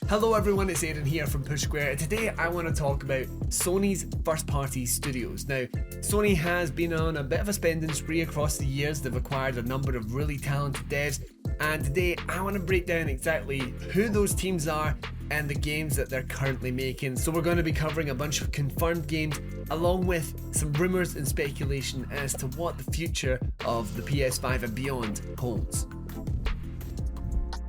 Hello everyone, it's Aidan here from Push Square, and today I want to talk about Sony's first-party studios. Now, Sony has been on a bit of a spending spree across the years. They've acquired a number of really talented devs, and today I want to break down exactly who those teams are and the games that they're currently making. So we're going to be covering a bunch of confirmed games along with some rumours and speculation as to what the future of the PS5 and beyond holds.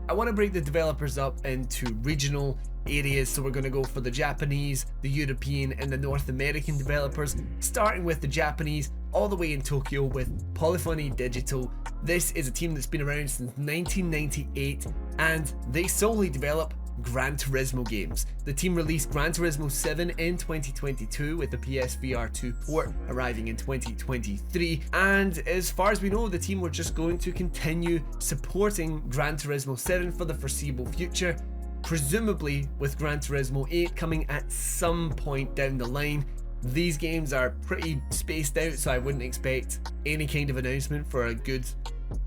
I want to break the developers up into regional areas, so we're going to go for the Japanese, the European and the North American developers, starting with the Japanese all the way in Tokyo with Polyphony Digital. This is a team that's been around since 1998 and they solely develop Gran Turismo games. The team released Gran Turismo 7 in 2022 with the PSVR 2 port arriving in 2023, and as far as we know, the team were just going to continue supporting Gran Turismo 7 for the foreseeable future, presumably with Gran Turismo 8 coming at some point down the line. These games are pretty spaced out, so I wouldn't expect any kind of announcement for a good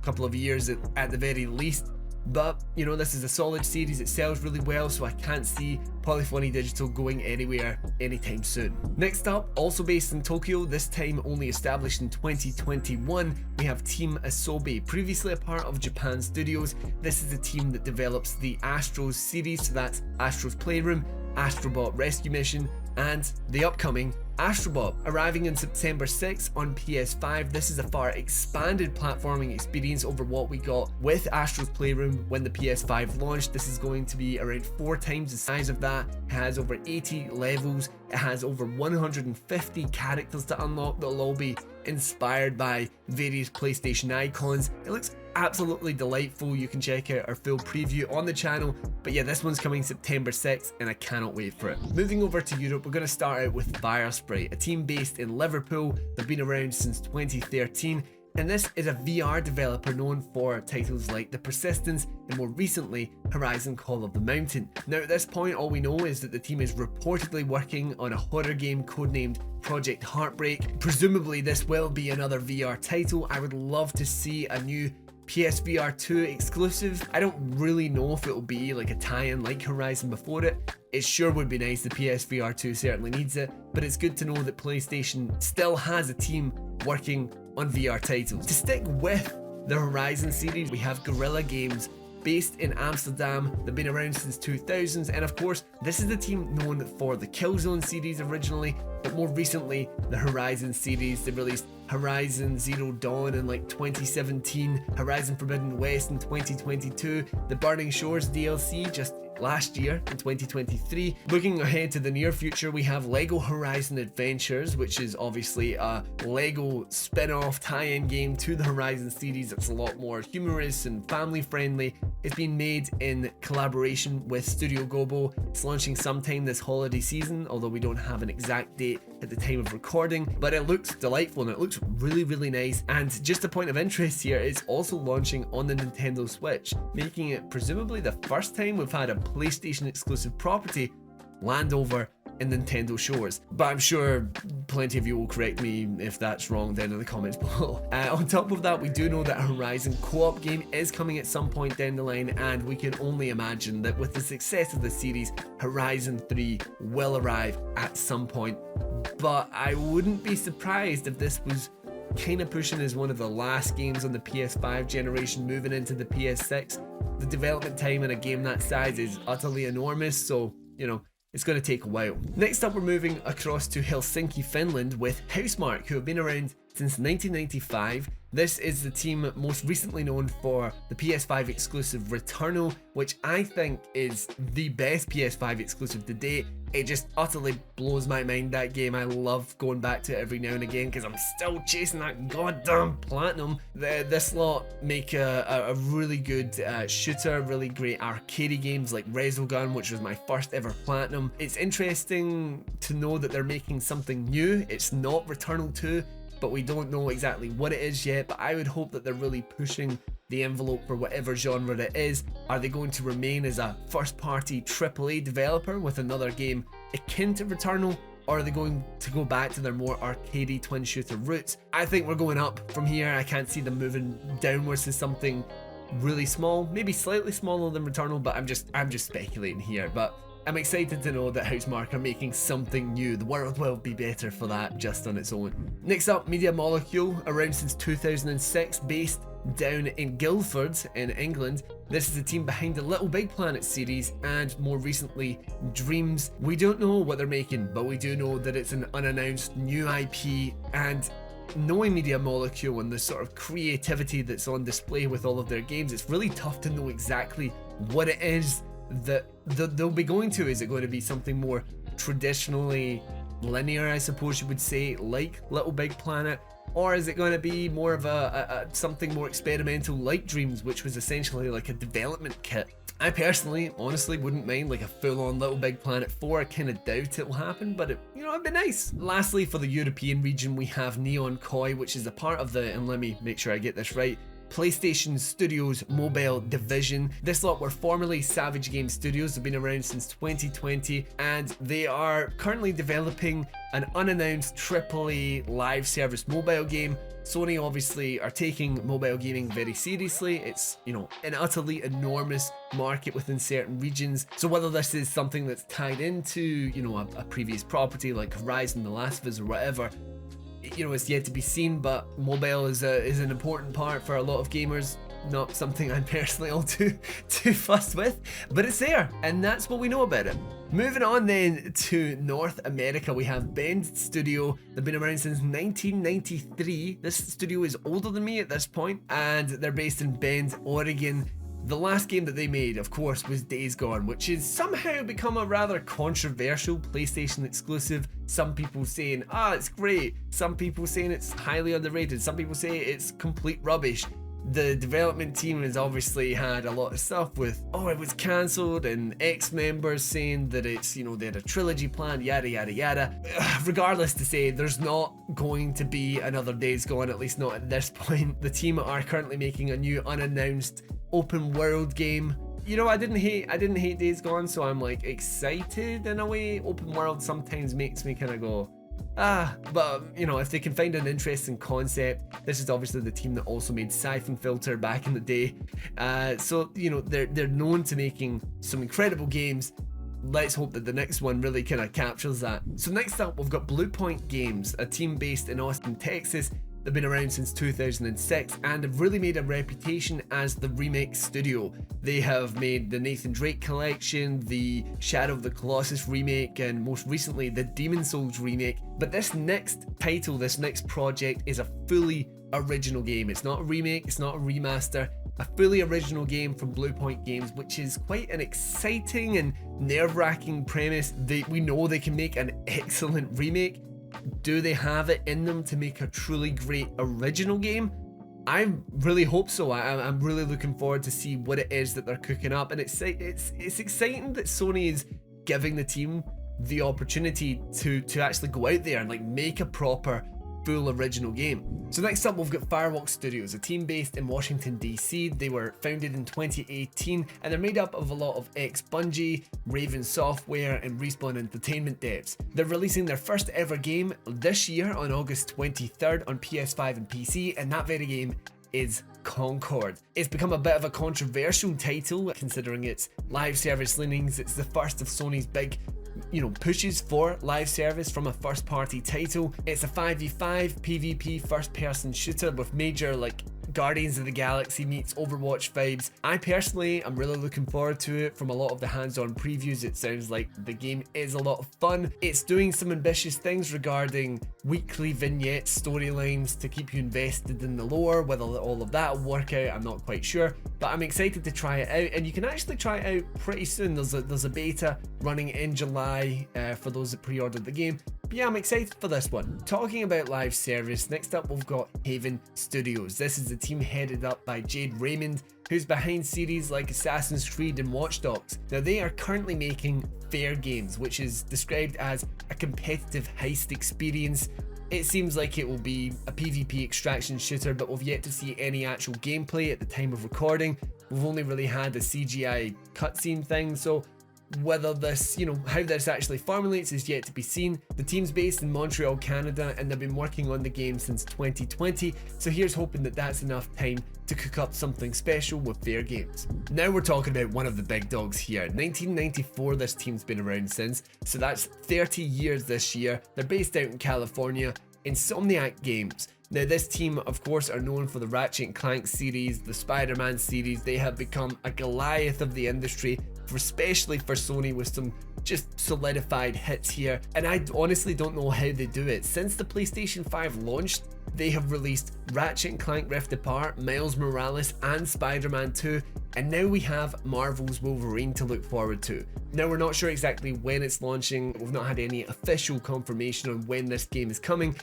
couple of years at the very least. But, you know, this is a solid series, it sells really well, so I can't see Polyphony Digital going anywhere anytime soon. Next up, also based in Tokyo, this time only established in 2021, we have Team Asobi, previously a part of Japan Studios. This is the team that develops the Astros series, so that's Astro's Playroom, Astrobot Rescue Mission, and the upcoming Astrobot, arriving in September 6 on PS5. This is a far expanded platforming experience over what we got with Astro's Playroom when the PS5 launched. This is going to be around 4 times the size of that. It has over 80 levels, it has over 150 characters to unlock that'll all be inspired by various PlayStation icons. It looks absolutely delightful. You can check out our full preview on the channel, but yeah, this one's coming September 6th and I cannot wait for it. Moving over to Europe, we're going to start out with Firesprite, a team based in Liverpool. They've been around since 2013, and this is a VR developer known for titles like The Persistence and more recently Horizon Call of the Mountain. Now at this point, all we know is that the team is reportedly working on a horror game codenamed Project Heartbreak. Presumably this will be another VR title. I would love to see a new PSVR 2 exclusive. I don't really know if it'll be like a tie-in like Horizon before it. It sure would be nice, the PSVR 2 certainly needs it, but it's good to know that PlayStation still has a team working on VR titles. To stick with the Horizon series, we have Guerrilla Games, based in Amsterdam. They've been around since 2000s, and of course this is the team known for the Killzone series originally, but more recently the Horizon series. They released Horizon Zero Dawn in like 2017, Horizon Forbidden West in 2022, the Burning Shores DLC just last year in 2023. Looking ahead to the near future, we have Lego Horizon Adventures, which is obviously a Lego spin-off tie-in game to the Horizon series. It's a lot more humorous and family friendly. It's been made in collaboration with Studio Gobo. It's launching sometime this holiday season, although we don't have an exact date at the time of recording, but it looks delightful and it looks really nice. And just a point of interest here, it's also launching on the Nintendo Switch, making it presumably the first time we've had a PlayStation exclusive property land over in Nintendo shores. But I'm sure plenty of you will correct me if that's wrong down in the comments below. On top of that, we do know that a Horizon co-op game is coming at some point down the line, and we can only imagine that with the success of the series, Horizon 3 will arrive at some point. But I wouldn't be surprised if this was kind of pushing as one of the last games on the PS5 generation moving into the PS6. The development time in a game that size is utterly enormous, so, you know, it's going to take a while. Next up, we're moving across to Helsinki, Finland with Housemarque, who have been around since 1995. This is the team most recently known for the PS5 exclusive Returnal, which I think is the best PS5 exclusive to date. It just utterly blows my mind, that game. I love going back to it every now and again because I'm still chasing that goddamn platinum. This lot make a really good shooter, really great arcadey games like Resogun, which was my first ever platinum. It's interesting to know that they're making something new. It's not Returnal 2, but we don't know exactly what it is yet. But I would hope that they're really pushing the envelope for whatever genre it is. Are they going to remain as a first-party AAA developer with another game akin to Returnal, or are they going to go back to their more arcadey twin shooter roots? I think we're going up from here. I can't see them moving downwards to something really small, maybe slightly smaller than Returnal, but I'm just speculating here. But I'm excited to know that Housemarque are making something new. The world will be better for that just on its own. Next up, Media Molecule, around since 2006, based down in Guildford in England. This is the team behind the Little Big Planet series and more recently Dreams. We don't know what they're making, but we do know that it's an unannounced new IP, and knowing Media Molecule and the sort of creativity that's on display with all of their games, it's really tough to know exactly what it is that they'll be going to. Is it going to be something more traditionally linear, I suppose you would say, like Little Big Planet? Or is it going to be more of a something more experimental like Dreams, which was essentially like a development kit? I personally, honestly, wouldn't mind like a full-on Little Big Planet 4. I kind of doubt it will happen, but it'd be nice. Lastly, for the European region, we have Neon Koi, which is a part of the, and let me make sure I get this right, PlayStation Studios mobile division. This lot were formerly Savage Game Studios. They've been around since 2020, and they are currently developing an unannounced AAA live service mobile game. Sony obviously are taking mobile gaming very seriously. It's, an utterly enormous market within certain regions. So whether this is something that's tied into, a previous property like Horizon, The Last of Us, or whatever, it's yet to be seen. But mobile is an important part for a lot of gamers. Not something I'm personally all too fussed with, but it's there, and that's what we know about it. Moving on then to North America, we have Bend Studio. They've been around since 1993. This studio is older than me at this point, and they're based in Bend, Oregon. The last game that they made, of course, was Days Gone, which has somehow become a rather controversial PlayStation exclusive. Some people saying, it's great. Some people saying it's highly underrated. Some people say it's complete rubbish. The development team has obviously had a lot of stuff with, it was cancelled, and ex-members saying that it's, they had a trilogy planned, yada yada yada. Regardless to say, there's not going to be another Days Gone, at least not at this point. The team are currently making a new unannounced open world game. I didn't hate Days Gone, so I'm like excited in a way. Open world sometimes makes me kind of go, but if they can find an interesting concept. This is obviously the team that also made Siphon Filter back in the day, so they're known to making some incredible games. Let's hope that the next one really kind of captures that. So next up, we've got Bluepoint Games, a team based in Austin, Texas. They've been around since 2006 and have really made a reputation as the remake studio. They have made the Nathan Drake collection, the Shadow of the Colossus remake, and most recently the Demon's Souls remake. But this next title, this next project, is a fully original game. It's not a remake, it's not a remaster, a fully original game from Bluepoint Games, which is quite an exciting and nerve-wracking premise. We know they can make an excellent remake. Do they have it in them to make a truly great original game? I really hope so. I'm really looking forward to see what it is that they're cooking up, and it's exciting that Sony is giving the team the opportunity to actually go out there and make a proper full original game. So next up, we've got Firewalk Studios, a team based in Washington DC. They were founded in 2018 and they're made up of a lot of ex-Bungie, Raven Software and Respawn Entertainment devs. They're releasing their first ever game this year on August 23rd on PS5 and PC, and that very game is Concord. It's become a bit of a controversial title considering its live service leanings. It's the first of Sony's big pushes for live service from a first party title. It's a 5v5 PvP first person shooter with major Guardians of the Galaxy meets Overwatch vibes. I personally am really looking forward to it. From a lot of the hands-on previews, it sounds like the game is a lot of fun. It's doing some ambitious things regarding weekly vignette storylines to keep you invested in the lore. Whether all of that will work out, I'm not quite sure, but I'm excited to try it out, and you can actually try it out pretty soon. There's a beta running in July for those that pre-ordered the game. But yeah, I'm excited for this one. Talking about live service, next up we've got Haven Studios. This is the team headed up by Jade Raymond, who's behind series like Assassin's Creed and Watch Dogs. Now they are currently making Fair Games, which is described as a competitive heist experience. It seems like it will be a PvP extraction shooter, but we've yet to see any actual gameplay at the time of recording. We've only really had a CGI cutscene thing, so Whether this, how this actually formulates is yet to be seen. The team's based in Montreal, Canada, and they've been working on the game since 2020, so here's hoping that that's enough time to cook up something special with their games. Now we're talking about one of the big dogs here. 1994 this team's been around since, so that's 30 years this year. They're based out in California. Insomniac Games. Now this team of course are known for the Ratchet & Clank series, the Spider-Man series. They have become a Goliath of the industry, especially for Sony, with some just solidified hits here, and I honestly don't know how they do it. Since the PlayStation 5 launched, they have released Ratchet & Clank Rift Apart, Miles Morales, and Spider-Man 2, and now we have Marvel's Wolverine to look forward to. Now we're not sure exactly when it's launching, we've not had any official confirmation on when this game is coming.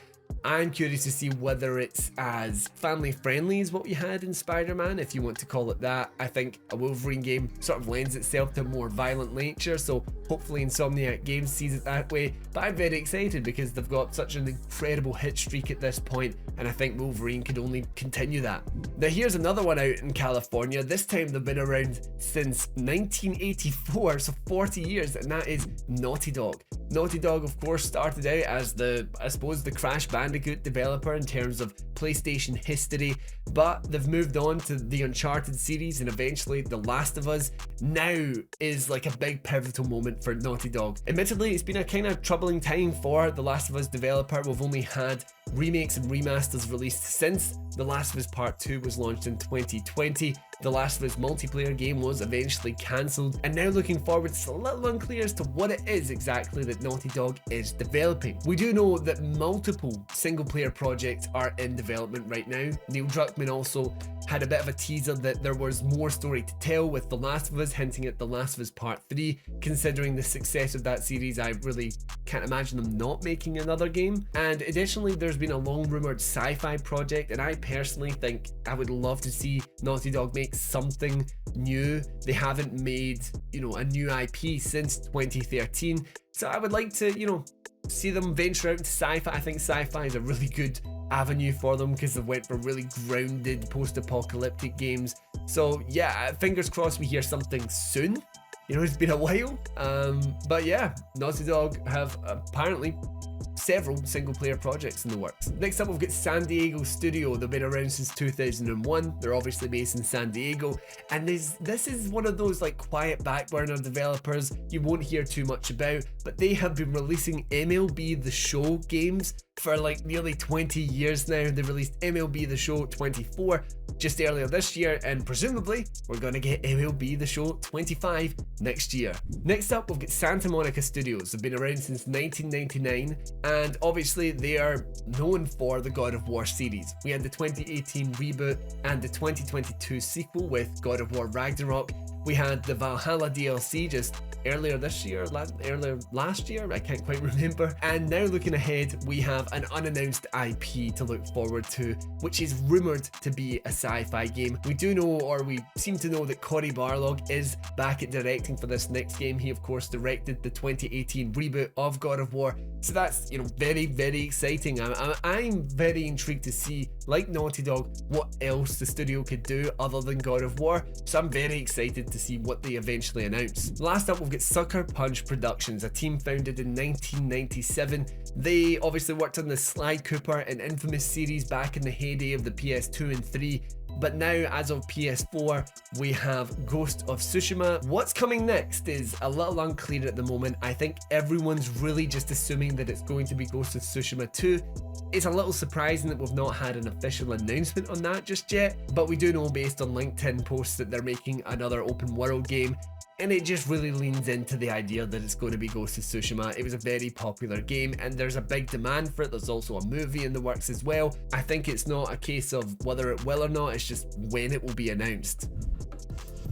I'm curious to see whether it's as family friendly as what we had in Spider-Man, if you want to call it that. I think a Wolverine game sort of lends itself to a more violent nature, so hopefully Insomniac Games sees it that way. But I'm very excited because they've got such an incredible hit streak at this point, and I think Wolverine could only continue that. Now here's another one out in California. This time they've been around since 1984, so 40 years, and that is Naughty Dog. Naughty Dog of course started out as the Crash Bandicoot developer in terms of PlayStation history, but they've moved on to the Uncharted series and eventually The Last of Us now is like a big pivotal moment for Naughty Dog. Admittedly, it's been a kind of troubling time for The Last of Us developer. We've only had remakes and remasters released since The Last of Us Part 2 was launched in 2020. The Last of Us multiplayer game was eventually cancelled, and now looking forward, it's a little unclear as to what it is exactly that Naughty Dog is developing. We do know that multiple single player projects are in development right now. Neil Druckmann also had a bit of a teaser that there was more story to tell with The Last of Us, hinting at The Last of Us Part 3. Considering the success of that series, I really can't imagine them not making another game. And additionally, there's been a long rumoured sci-fi project, and I personally think I would love to see Naughty Dog make something new. They haven't made, a new IP since 2013, so I would like to, see them venture out into sci-fi. I think sci-fi is a really good avenue for them because they went for really grounded post-apocalyptic games. So yeah, fingers crossed we hear something soon. It's been a while, but yeah, Naughty Dog have apparently several single player projects in the works. Next up we've got San Diego Studio. They've been around since 2001. They're obviously based in San Diego, and this is one of those like quiet back burner developers you won't hear too much about, but they have been releasing MLB The Show games for like nearly 20 years now. They released MLB The Show 24 just earlier this year, and presumably we're going to get MLB The Show 25 next year. Next up we've got Santa Monica Studios. They've been around since 1999, and obviously they are known for the God of War series. We had the 2018 reboot and the 2022 sequel with God of War Ragnarok. We had the Valhalla DLC just earlier last year, I can't quite remember. And now looking ahead, we have an unannounced IP to look forward to, which is rumoured to be a sci-fi game. We do know, or we seem to know, that Cory Barlog is back at directing for this next game. He of course directed the 2018 reboot of God of War, so that's very, very exciting. I'm very intrigued to see, like Naughty Dog, what else the studio could do other than God of War, so I'm very excited to see what they eventually announce. Last up we've got Sucker Punch Productions, a team founded in 1997. They obviously worked on the Sly Cooper and Infamous series back in the heyday of the PS2 and 3. But now, as of PS4, we have Ghost of Tsushima. What's coming next is a little unclear at the moment. I think everyone's really just assuming that it's going to be Ghost of Tsushima 2. It's a little surprising that we've not had an official announcement on that just yet, but we do know based on LinkedIn posts that they're making another open world game. And it just really leans into the idea that it's going to be Ghost of Tsushima. It was a very popular game and there's a big demand for it. There's also a movie in the works as well. I think it's not a case of whether it will or not, it's just when it will be announced.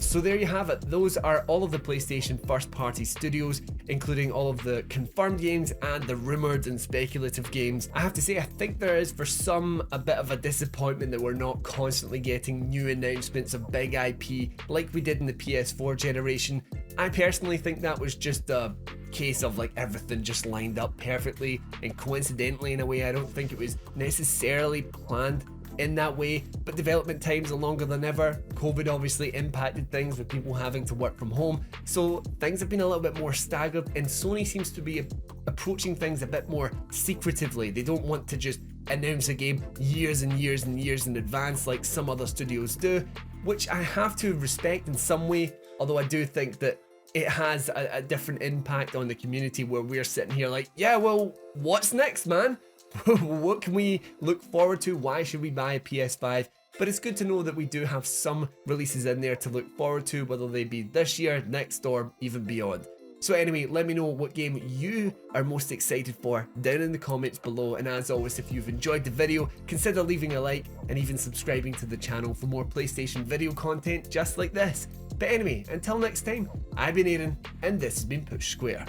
So there you have it. Those are all of the PlayStation first party studios, including all of the confirmed games and the rumoured and speculative games. I have to say, I think there is for some a bit of a disappointment that we're not constantly getting new announcements of big IP like we did in the PS4 generation. I personally think that was just a case of like everything just lined up perfectly and coincidentally in a way. I don't think it was necessarily planned. in that way, but development times are longer than ever. COVID obviously impacted things with people having to work from home, so things have been a little bit more staggered, and Sony seems to be approaching things a bit more secretively. They don't want to just announce a game years and years and years in advance like some other studios do, which I have to respect in some way, although I do think that it has a different impact on the community where we're sitting here like, yeah, well, what's next, man? What can we look forward to? Why should we buy a PS5? But it's good to know that we do have some releases in there to look forward to, whether they be this year, next, or even beyond. So anyway, let me know what game you are most excited for down in the comments below, and as always, if you've enjoyed the video, consider leaving a like and even subscribing to the channel for more PlayStation video content just like this. But anyway, until next time, I've been Aaron, and this has been Push Square.